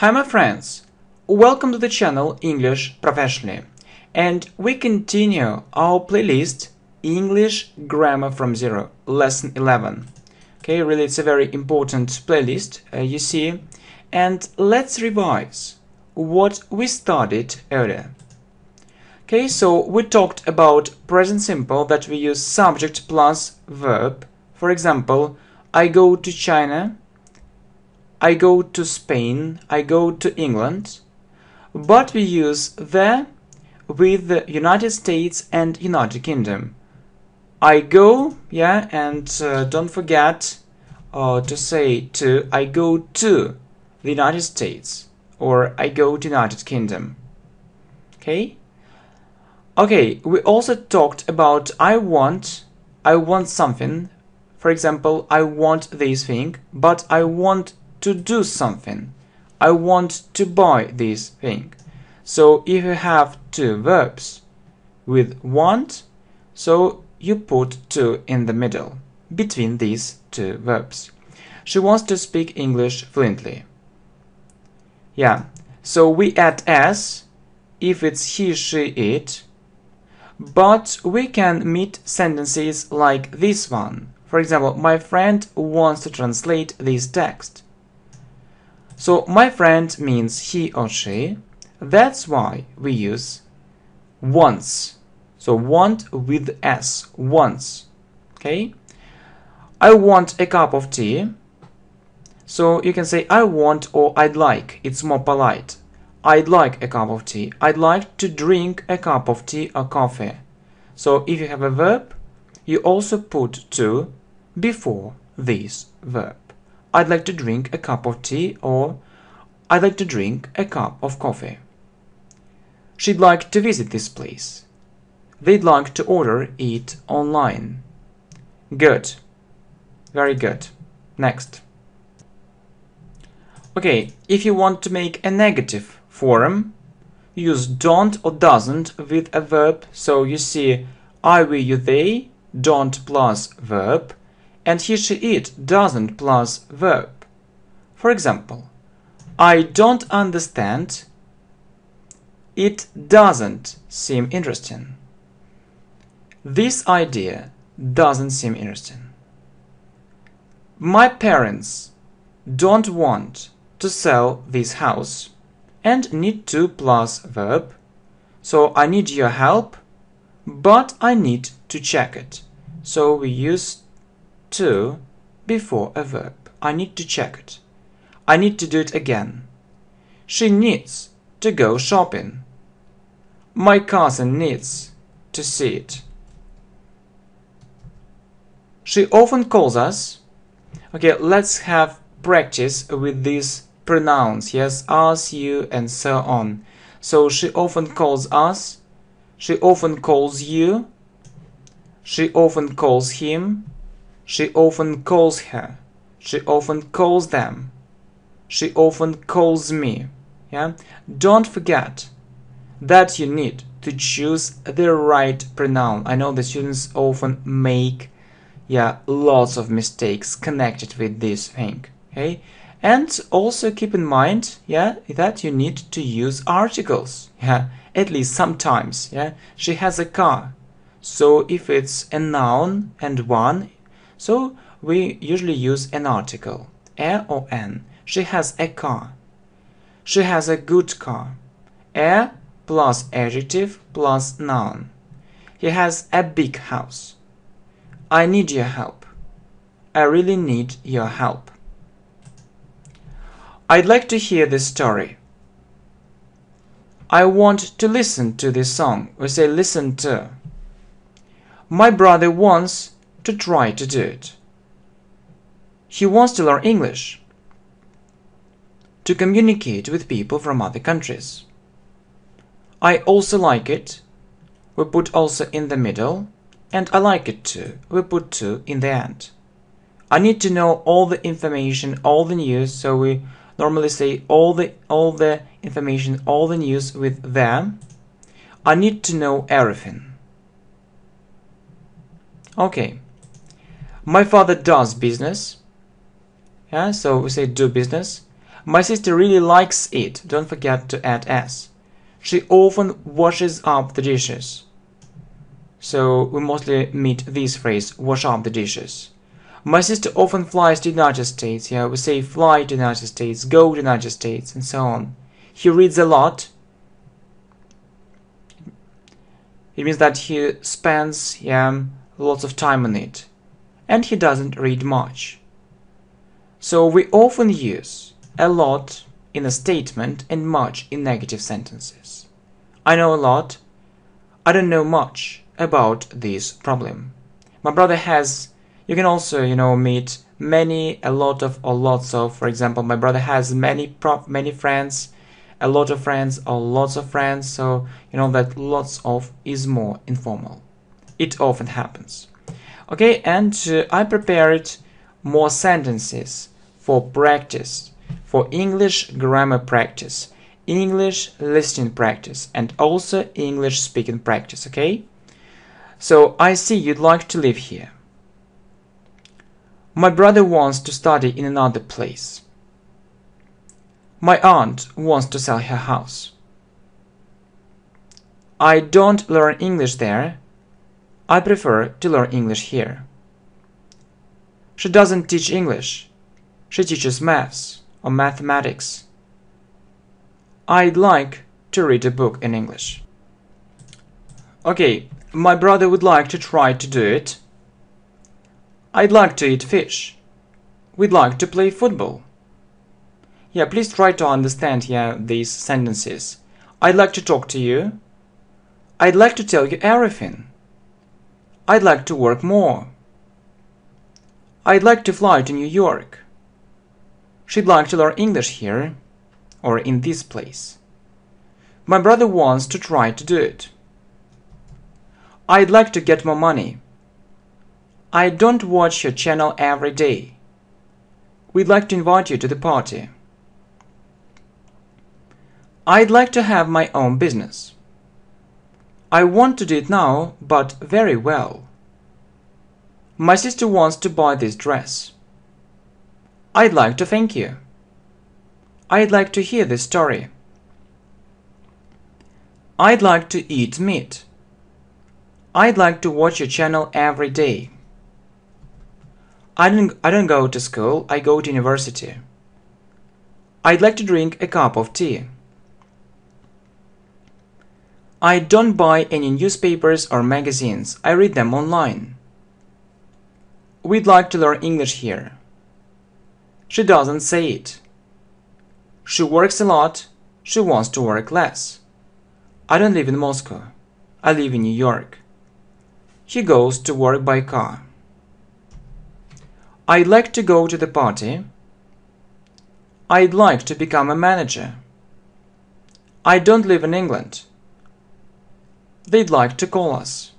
Hi my friends, welcome to the channel English Professionally, and we continue our playlist English Grammar from Zero, Lesson 11. Okay, really it's a very important playlist, you see, and let's revise what we studied earlier. Okay, so we talked about present simple, that we use subject plus verb. For example, I go to China, I go to Spain, I go to England, but we use the with the United States and United Kingdom. I go, yeah, and don't forget to say to, I go to the United States, or I go to United Kingdom. Okay? Okay, we also talked about I want something. For example, I want this thing, but I want to do something. I want to buy this thing. So if you have two verbs with want, so you put to in the middle between these two verbs. She wants to speak English fluently. Yeah, so we add s if it's he, she, it, but we can meet sentences like this one. For example, my friend wants to translate this text. So my friend means he or she. That's why we use wants. So want with s, wants. Okay? I want a cup of tea. So you can say I want or I'd like. It's more polite. I'd like a cup of tea. I'd like to drink a cup of tea or coffee. So if you have a verb, you also put to before this verb. I'd like to drink a cup of tea, or I'd like to drink a cup of coffee. She'd like to visit this place. They'd like to order it online. Good. Very good. Next. Okay, if you want to make a negative form, use don't or doesn't with a verb. So you see I, we, you, they, don't plus verb, and he, she, it, doesn't plus verb. For example, I don't understand. It doesn't seem interesting. This idea doesn't seem interesting. My parents don't want to sell this house and need to plus verb. So I need your help, but I need to check it. So we use to before a verb. I need to check it. I need to do it again. She needs to go shopping. My cousin needs to see it. She often calls us. Okay, let's have practice with these pronouns. Yes, us, you, and so on. So she often calls us. She often calls you. She often calls him. She often calls her. She often calls them. She often calls me. Yeah? Don't forget that you need to choose the right pronoun. I know the students often make lots of mistakes connected with this thing. Okay? And also keep in mind that you need to use articles. At least sometimes. She has a car. So if it's a noun and one, so we usually use an article, a or an. She has a car. She has a good car. A plus adjective plus noun. He has a big house. I need your help. I really need your help. I'd like to hear this story. I want to listen to this song. We say listen to. My brother wants to try to do it. He wants to learn English, to communicate with people from other countries. I also like it. We put also in the middle, and I like it too. We put to in the end. I need to know all the information, all the news, so we normally say all the information, all the news with them. I need to know everything. Okay. My father does business. So we say do business. My sister really likes it. Don't forget to add s. She often washes up the dishes. So we mostly meet this phrase, wash up the dishes. My sister often flies to the United States. Yeah, we say fly to the United States, go to the United States, and so on. He reads a lot. It means that he spends lots of time on it. And he doesn't read much. So we often use a lot in a statement and much in negative sentences. I know a lot. I don't know much about this problem. My brother has, you can also, meet many, a lot of, or lots of. For example, my brother has many friends, a lot of friends, or lots of friends. So, that lots of is more informal. It often happens. Okay, and I prepared more sentences for practice, for English grammar practice, English listening practice, and also English speaking practice, okay? So I see you'd like to live here. My brother wants to study in another place. My aunt wants to sell her house. I don't learn English there. I prefer to learn English here. She doesn't teach English. She teaches maths or mathematics. I'd like to read a book in English. Okay, my brother would like to try to do it. I'd like to eat fish. We'd like to play football. Yeah, please try to understand these sentences. I'd like to talk to you. I'd like to tell you everything. I'd like to work more. I'd like to fly to New York. She'd like to learn English here, or in this place. My brother wants to try to do it. I'd like to get more money. I don't watch your channel every day. We'd like to invite you to the party. I'd like to have my own business. I want to do it now, but very well. My sister wants to buy this dress. I'd like to thank you. I'd like to hear this story. I'd like to eat meat. I'd like to watch your channel every day. I don't go to school, I go to university. I'd like to drink a cup of tea. I don't buy any newspapers or magazines, I read them online. We'd like to learn English here. She doesn't say it. She works a lot, she wants to work less. I don't live in Moscow, I live in New York. He goes to work by car. I'd like to go to the party. I'd like to become a manager. I don't live in England. They'd like to call us.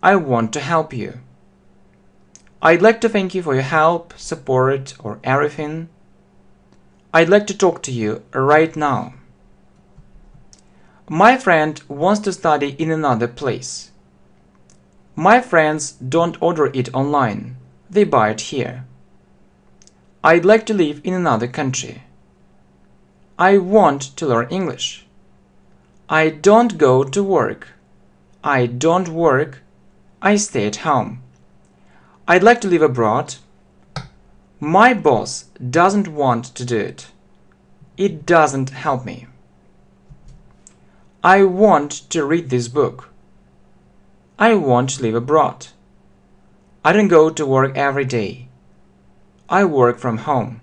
I want to help you. I'd like to thank you for your help, support, or everything. I'd like to talk to you right now. My friend wants to study in another place. My friends don't order it online. They buy it here. I'd like to live in another country. I want to learn English. I don't go to work. I don't work. I stay at home. I'd like to live abroad. My boss doesn't want to do it. It doesn't help me. I want to read this book. I want to live abroad. I don't go to work every day. I work from home.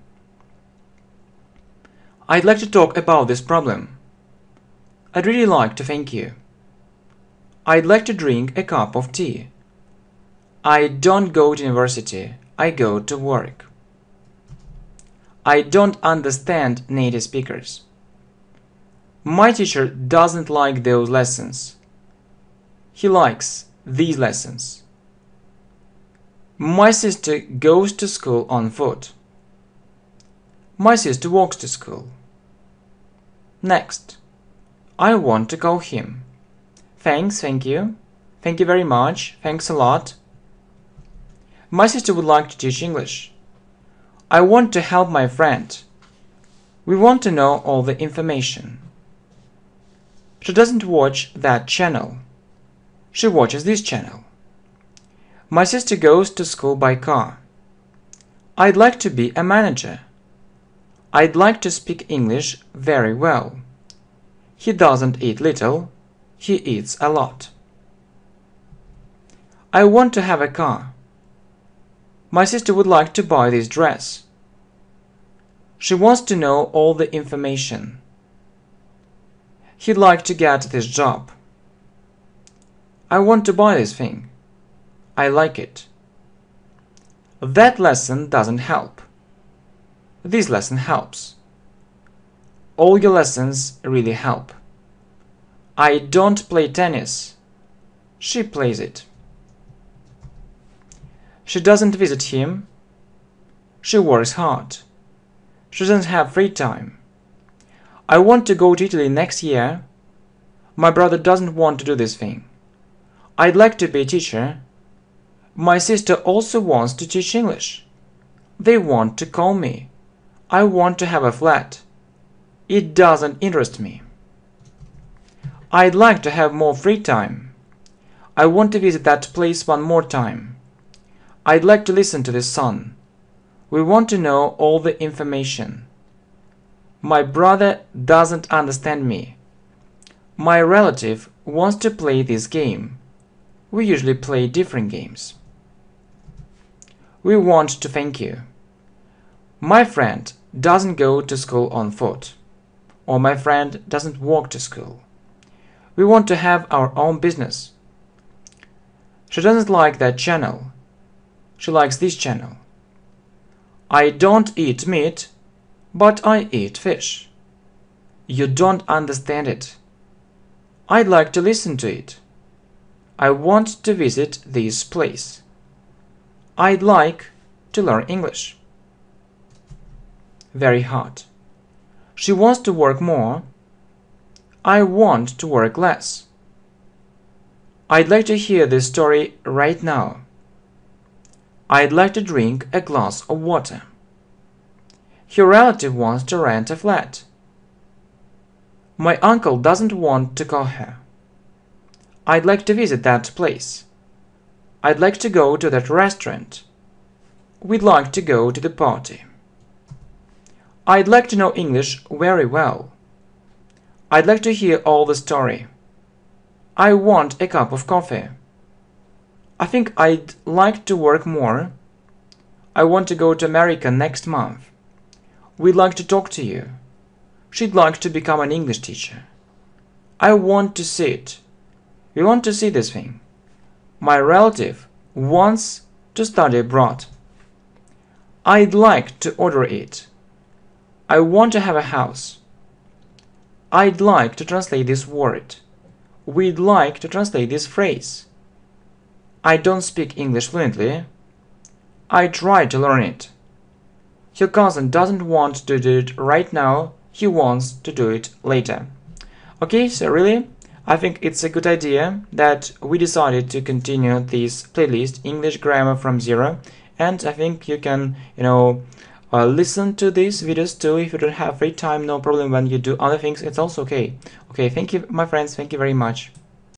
I'd like to talk about this problem. I'd really like to thank you. I'd like to drink a cup of tea. I don't go to university. I go to work. I don't understand native speakers. My teacher doesn't like those lessons. He likes these lessons. My sister goes to school on foot. My sister walks to school. Next. I want to call him. Thanks, thank you. Thank you very much. Thanks a lot. My sister would like to teach English. I want to help my friend. We want to know all the information. She doesn't watch that channel. She watches this channel. My sister goes to school by car. I'd like to be a manager. I'd like to speak English very well. He doesn't eat little, he eats a lot. I want to have a car. My sister would like to buy this dress. She wants to know all the information. He'd like to get this job. I want to buy this thing. I like it. That lesson doesn't help. This lesson helps. All your lessons really help. I don't play tennis. She plays it. She doesn't visit him. She works hard. She doesn't have free time. I want to go to Italy next year. My brother doesn't want to do this thing. I'd like to be a teacher. My sister also wants to teach English. They want to call me. I want to have a flat. It doesn't interest me. I'd like to have more free time. I want to visit that place one more time. I'd like to listen to the sun. We want to know all the information. My brother doesn't understand me. My relative wants to play this game. We usually play different games. We want to thank you. My friend doesn't go to school on foot. Or my friend doesn't walk to school. We want to have our own business. She doesn't like that channel. She likes this channel. I don't eat meat, but I eat fish. You don't understand it. I'd like to listen to it. I want to visit this place. I'd like to learn English. Very hard. She wants to work more. I want to work less. I'd like to hear this story right now. I'd like to drink a glass of water. Her relative wants to rent a flat. My uncle doesn't want to call her. I'd like to visit that place. I'd like to go to that restaurant. We'd like to go to the party. I'd like to know English very well. I'd like to hear all the story. I want a cup of coffee. I think I'd like to work more. I want to go to America next month. We'd like to talk to you. She'd like to become an English teacher. I want to see it. We want to see this thing. My relative wants to study abroad. I'd like to order it. I want to have a house. I'd like to translate this word. We'd like to translate this phrase. I don't speak English fluently. I try to learn it. Your cousin doesn't want to do it right now. He wants to do it later. Okay, so really, I think it's a good idea that we decided to continue this playlist, English Grammar from Zero. And I think you can, listen to these videos too. If you don't have free time, no problem. When you do other things, it's also okay. Okay, thank you, my friends. Thank you very much.